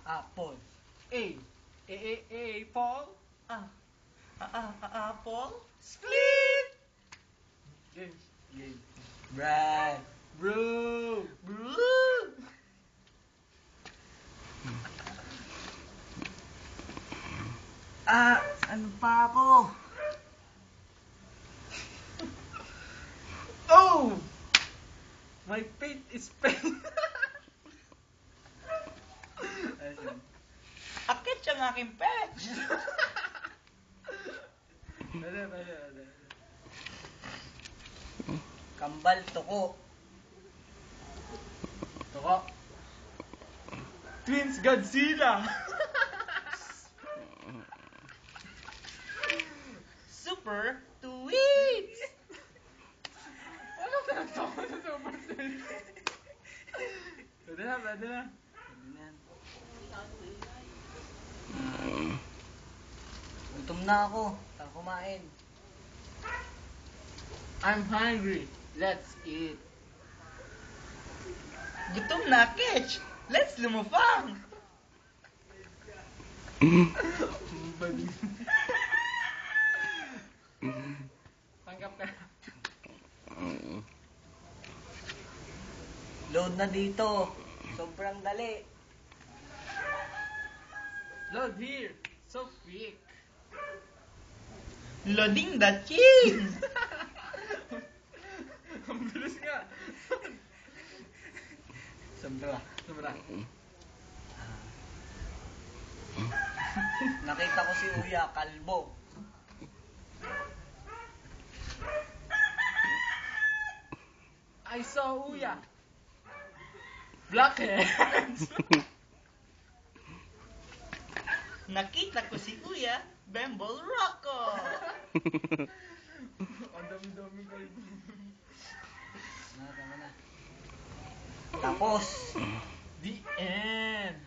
Apple. Paul. Apple. Split. Game. Brad. Bro. Ano pa ako? Oh! My fate is pain. Akit siyang aking patch. Bale. Kambal toko. Toko. Twins Godzilla. Super tweets. Ano tinatawag sa Super Twins? Pwede na. Gutom na ako. Saan kumain? I'm hungry. Let's eat. Gutom na, Ketch. Let's lumufang. Tanggap ka. Load na dito. Sobrang dali. Load here. So quick. Loading the cheese. Ang bilis nga. Sobra. Sobrang. Nakita ko si Uya, kalbo. I saw Uya. Blackheads. Nakita ko si Uya, Bembol Rocco. Ang dami-dami kalbo. Tama na. Tapos. The end.